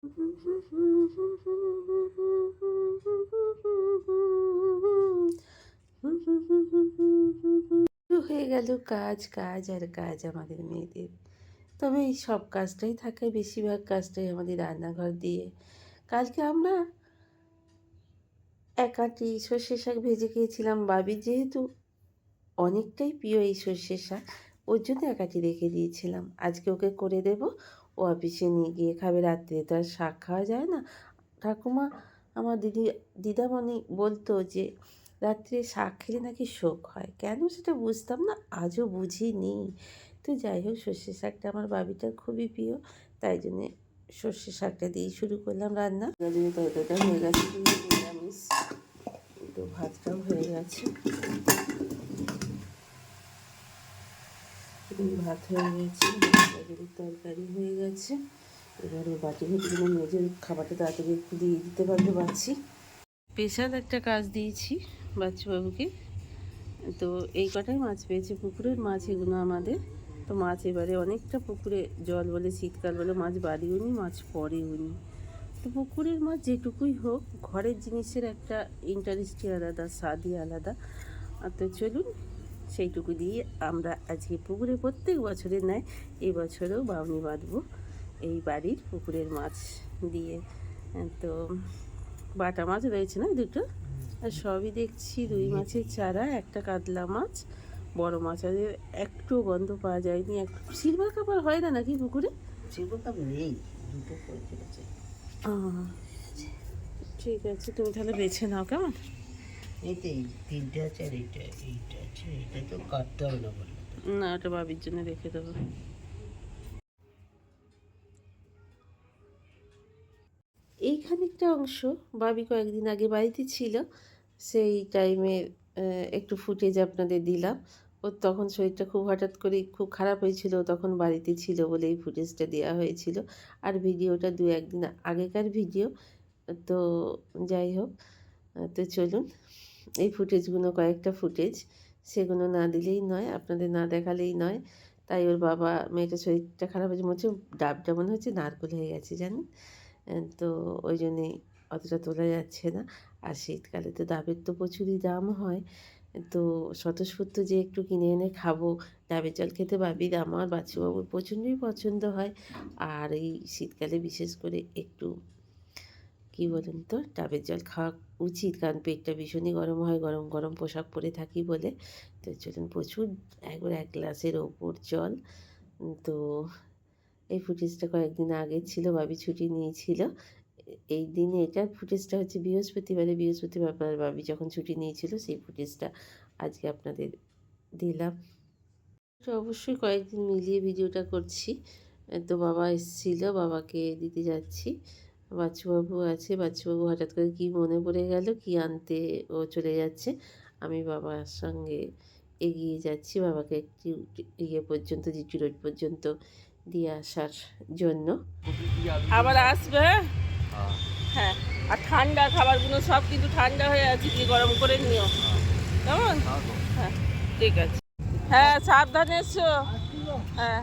হয়ে গেল কাজ কাজ আর কাজ আমাদের মেয়েদের। তবে এই সব কাজটাই থাকে, বেশিরভাগ কাজটাই আমাদের রান্নাঘর দিয়ে। কালকে আমরা একাটি সর্ষে শাক ভেজে খেয়েছিলাম। বাবির যেহেতু অনেকটাই প্রিয় এই সর্ষে শাক, ওর জন্য একাটি রেখে দিয়েছিলাম। আজকে ওকে করে দেব, ও অফিসে নিয়ে গিয়ে খাবে। রাত্রে তো আর শাক খাওয়া যায় না। ঠাকুমা, আমার দিদামণি বলতো যে রাত্রে শাক খেলে নাকি শোক হয়। কেন সেটা বুঝতাম না, আজও বুঝিনি। তো যাই হোক, সর্ষে শাকটা আমার বাবিটার খুবই প্রিয়, তাই জন্যে সর্ষে শাকটা দিয়েই শুরু করলাম রান্না। তরকারিটা হয়ে গেছে, নিরামিষ। তো ভাতটাও হয়ে গেছে, ভাত হয়ে গেছে, তরকারি হয়ে গেছে। এবারে বাটি ভেতরে মেজে খাবারটা তাড়াতাড়ি একটু দিয়ে দিতে পারলে বাচ্ছি। স্পেশাল একটা কাজ দিয়েছি বাচ্চুবাবুকে। তো এই কটাই মাছ পেয়েছে, পুকুরের মাছ এগুলো আমাদের। তো মাছ এবারে অনেকটা পুকুরে জল বলে, শীতকাল বলে মাছ বাড়িও নি, মাছ পড়েও নি। তো পুকুরের মাছ যেটুকুই হোক, ঘরের জিনিসের একটা ইন্টারেস্টই আলাদা, স্বাদই আলাদা। আর তো চলুন, সেইটুকু দিয়ে আমরা আজকে পুকুরে প্রত্যেক বছরের ন্যায় এই বছরেও বাউনি বাঁধবো এই বাড়ির পুকুরের মাছ দিয়ে। তো বাটা মাছ রয়েছে না দুটো, আর সবই দেখছি রুই মাছের চারা, একটা কাতলা মাছ, বড় মাছ। আর একটু গন্ধ পাওয়া যায়নি। একটু সিলভার কাপড় হয় না নাকি পুকুরে? সিলভার কাপড় নেই, দুটো করে ফেলেছে। ঠিক আছে, তুমি তাহলে বেছে নাও কেমন। এইতে এই তিনটে আছে, আর এইটা আছে। এটা তো কাটতে হবে না বললো। না, ওটা বাবির জন্য রেখে দেবো। এই খানিকটা অংশ বাবি কয়েকদিন আগে বাড়িতে ছিল, সেই টাইমে একটু ফুটেজ আপনাদের দিলাম। ওর তখন শরীরটা খুব হঠাৎ করে খুব খারাপ হয়েছিল, তখন বাড়িতে ছিল বলে এই ফুটেজটা দেওয়া হয়েছিল। আর ভিডিওটা দু একদিন আগেকার ভিডিও। তো যাই হোক, তো চলুন, এই ফুটেজগুলো কয়েকটা ফুটেজ, সেগুলো না দিলেই নয়, আপনাদের না দেখালেই নয়। তাই ওর বাবা, মেয়েটার শরীরটা খারাপ হয়েছে, মনে হচ্ছে ডাবটা মনে হচ্ছে নারকোল হয়ে গেছে জানেন। তো ওই জন্যেই অতটা তোলা যাচ্ছে না। আর শীতকালে তো ডাবের তো প্রচুরই দাম হয়। তো স্বতঃস্ফূর্ত যে একটু কিনে এনে খাবো, ডাবের জল খেতে বাবির আমার বাচ্চুবাবুর প্রচণ্ডই পছন্দ হয়। আর এই শীতকালে বিশেষ করে একটু কী বলুন তো, ডাবের জল খাওয়া উচিত, কারণ পেটটা ভীষণই গরম হয়, গরম গরম পোশাক পরে থাকি বলে। তো চলুন, প্রচুর, একবার 1 গ্লাসের ওপর জল। তো এই ফুটেজটা কয়েকদিন আগে ছিল, বাবি ছুটি নিয়েছিল এই দিনে। এটার ফুটেজটা হচ্ছে বৃহস্পতিবার বাবি যখন ছুটি নিয়েছিল, সেই ফুটেজটা আজকে আপনাদের দিলাম। তো অবশ্যই কয়েকদিন মিলিয়ে ভিডিওটা করছি। তো বাবা এসেছিলো, বাবাকে দিতে যাচ্ছি। বাচ্চুবাবু আছে, বাচ্চুবাবু হঠাৎ করে কী মনে পড়ে গেল, কি আনতে ও চলে যাচ্ছে। আমি বাবার সঙ্গে এগিয়ে যাচ্ছি বাবাকে একটু ইয়ে পর্যন্ত, জিটি রোড পর্যন্ত দিয়ে আসার জন্য। আবার আসবে। হ্যাঁ, আর ঠান্ডা খাবারগুলো সব কিন্তু ঠান্ডা হয়ে আছে, কি গরম করে নিও কেমন। হ্যাঁ, ঠিক আছে। হ্যাঁ, সাবধানে এসো। হ্যাঁ।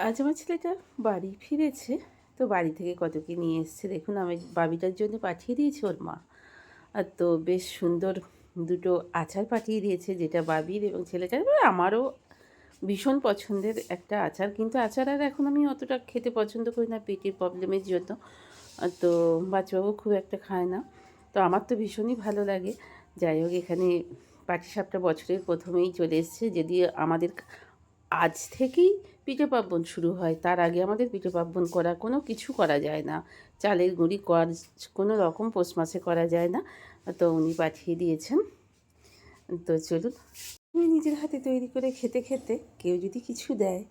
আজ আমার ছেলেটা বাড়ি ফিরেছে। তো বাড়ি থেকে কত কি নিয়ে এসছে দেখুন। আমি বাবিটার জন্য পাঠিয়ে দিয়েছি ওর মা। আর তো বেশ সুন্দর দুটো আচার পাঠিয়ে দিয়েছে, যেটা বাবির এবং ছেলেটার, আমারও ভীষণ পছন্দের একটা আচার। কিন্তু আচার আর এখন আমি অতটা খেতে পছন্দ করি না পেটের প্রবলেমের জন্য। তো বাচ্চাবাবু খুব একটা খায় না, তো আমার তো ভীষণই ভালো লাগে। যাই হোক, এখানে পাটিসাপটা বছরের প্রথমেই চলে এসছে। যদি আমাদের আজ থেকেই পিঠে পার্বণ শুরু হয়, তার আগে আমাদের পিঠে পার্বণ করা কোনো কিছু করা যায় না। চালের গুঁড়ি কোনো রকম পৌষ মাসে করা যায় না। তো উনি পাঠিয়ে দিয়েছেন। তো চলুন, আমি নিজের হাতে তৈরি করে খেতে খেতে কেউ যদি কিছু দেয়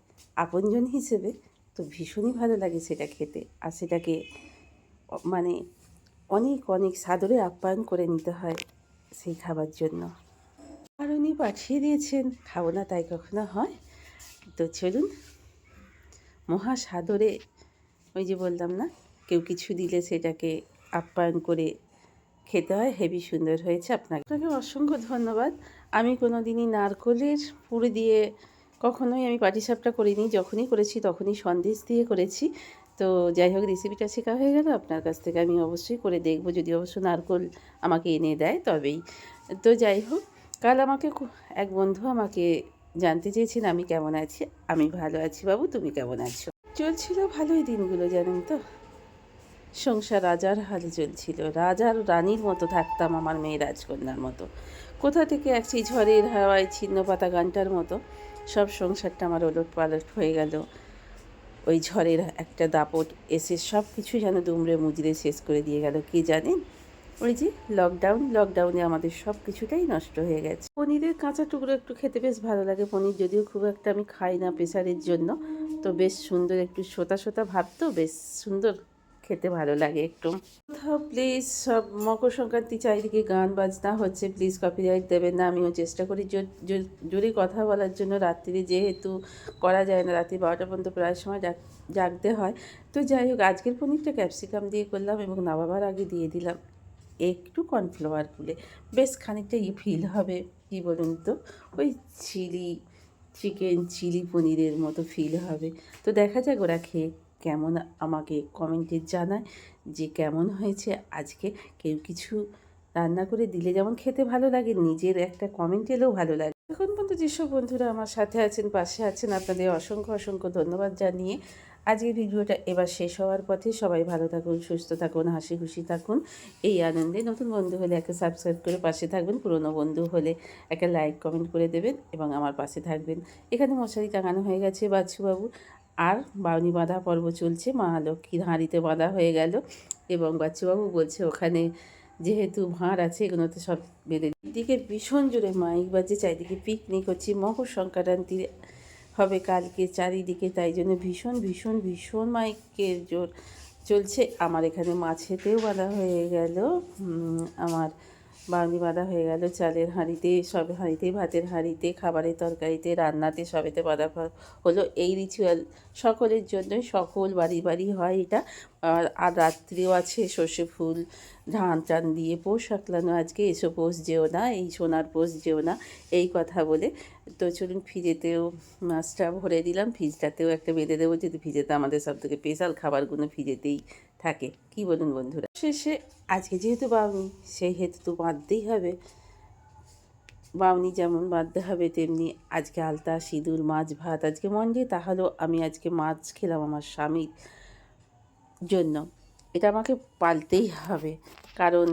আপনজন হিসেবে তো ভীষণই ভালো লাগে সেটা খেতে। আর সেটাকে মানে অনেক অনেক সাদরে আপ্যায়ন করে নিতে হয় সেই খাবার জন্য। আর উনি পাঠিয়ে দিয়েছেন, খাবো না তাই কখনো হয়? তো চলুন মহা সাদরে, ওই যে বললাম না, কেউ কিছু দিলে সেটাকে আপ্যায়ন করে খেতে হয়। হেবি সুন্দর হয়েছে। আপনাকে অসংখ্য ধন্যবাদ। আমি কোনো দিনই নারকোলের পুর দিয়ে কখনোই আমি পাটিসাপটা করিনি। যখনই করেছি তখনই সন্দেশ দিয়ে করেছি। তো যাই হোক, রেসিপিটা শেখা হয়ে গেল। আপনার কাছ থেকে আমি অবশ্যই করে দেখব, যদি অবশ্য নারকোল আমাকে এনে দেয় তবেই। তো যাই হোক, কাল আমাকে এক বন্ধু আমাকে জানতে চেয়েছেন আমি কেমন আছি। আমি ভালো আছি বাবু, তুমি কেমন আছো? চলছিল ভালোই দিনগুলো, জানেন তো। সংসার রাজার হালে চলছিল। রাজার রানীর মতো থাকতাম, আমার মেয়ে রাজকন্যার মতো। কোথা থেকে এক সেই ঝড়ের হাওয়ায় ছিন্ন পাতা গানটার মতো সব সংসারটা আমার ওলট পালট হয়ে গেল। ওই ঝড়ের একটা দাপট এসে সব কিছু যেন দুমড়ে মুচড়ে শেষ করে দিয়ে গেল। কে জানেন, ওই যে লকডাউনে আমাদের সব কিছুটাই নষ্ট হয়ে গেছে। পনিরের কাঁচা টুকরো একটু খেতে বেশ ভালো লাগে। পনির যদিও খুব একটা আমি খাই না প্রেশারের জন্য, তো বেশ সুন্দর একটু সোতা সোতা ভাব, তো বেশ সুন্দর খেতে ভালো লাগে একটু। কোথাও প্লিজ, সব মকর সংক্রান্তি চারিদিকে গান বাজনা হচ্ছে, প্লিজ কপিরাইট দেবেন না। আমিও চেষ্টা করি জোরে কথা বলার জন্য। রাত্রিরে যেহেতু করা যায় না, রাত্রি 12টা পর্যন্ত প্রায় সময় জাগতে হয়। তো যাই হোক, আজকের পনিরটা ক্যাপসিকাম দিয়ে করলাম এবং নামাবার আগে দিয়ে দিলাম একটু কর্নফ্লাওয়ার গুলে। বেশ খানিকটা ফিল হবে, কী বলুন তো, ওই চিকেন চিলি পনিরের মতো ফিল হবে। তো দেখা যাক ওরা খেয়ে কেমন আমাকে কমেন্টে জানায় যে কেমন হয়েছে। আজকে কেউ কিছু রান্না করে দিলে যেমন খেতে ভালো লাগে, নিজের একটা কমেন্ট এলেও ভালো লাগে। এখন পর্যন্ত যেসব বন্ধুরা আমার সাথে আছেন, পাশে আছেন, আপনাদের অসংখ্য অসংখ্য ধন্যবাদ জানিয়ে আজকের ভিডিওটা এবার শেষ হওয়ার পথে। সবাই ভালো থাকুন, সুস্থ থাকুন, হাসি খুশি থাকুন এই আনন্দে। নতুন বন্ধু হলে একটা সাবস্ক্রাইব করে পাশে থাকবেন, পুরনো বন্ধু হলে একটা লাইক কমেন্ট করে দেবেন এবং আমার পাশে থাকবেন। এখানে মশারি টাঙানো হয়ে গেছে বাচ্চুবাবু, আর বাউনি বাঁধা পর্ব চলছে। মা লক্ষ্মীর হাঁড়িতে বাঁধা হয়ে গেল এবং বাচ্চুবাবু বলছে ওখানে যেহেতু ভাঁড় আছে এগুলোতে সব বেঁধে দিকে ভীষণ জোরে মাইক বাজছে, চারিদিকে পিকনিক হচ্ছে। মকর সংক্রান্তি হবে কালকে চারিদিকে, তাই জন্য ভীষণ ভীষণ ভীষণ মাইকের জোর চলছে। আমার এখানে মাছেতেও বাঁধা হয়ে গেল, আমার বাউনি বাঁধা হয়ে গেল। চালের হাঁড়িতে, সব হাঁড়িতে, ভাতের হাঁড়িতে, খাবারের তরকারিতে, রান্নাতে, সবেতে বাঁধা হলো। এই রিচুয়াল সকলের জন্যই, সকল বাড়ি বাড়ি হয় এটা। আর রাত্রিও আছে সর্ষে ফুল ধান টান দিয়ে পোষ সাকলানো আজকে। এসো পোষ যেও না, এই সোনার পোষ যেও না, এই কথা বলে। তো চলুন ফ্রিজেতেও মাছটা ভরে দিলাম, ফ্রিজটাতেও একটা বেঁধে দেবো, যেহেতু ফ্রিজেতে আমাদের সব থেকে স্পেশাল খাবারগুলো ফ্রিজেতেই থাকে। কি বলুন বন্ধুরা? শেষে আজকে যেহেতু বাউনি, সেই হেতু তো বাঁধতেই হবে। বাউনি যেমন বাঁধতে হবে তেমনি আজকে আলতা সিঁদুর মাছ ভাত। আজকে মন্ডে, তাহলেও আমি আজকে মাছ খেলাম আমার স্বামীর জন্য। এটা আমাকে পালতেই হবে, কারণ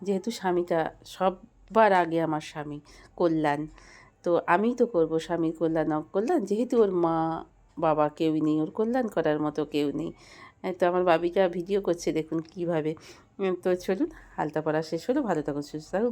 যেহেতু স্বামীটা সবার আগে, আমার স্বামী কল্যাণ, তো আমিই তো করবো স্বামীর কল্যাণ অকল্যাণ। যেহেতু ওর মা বাবা কেউই নেই, ওর কল্যাণ করার মতো কেউ নেই। তো আমার বাবিটা ভিডিও করছে, দেখুন কীভাবে। তো চলুন, আলতা পড়া শেষ হলো। ভালো থাকুন, সুস্থ থাকুন।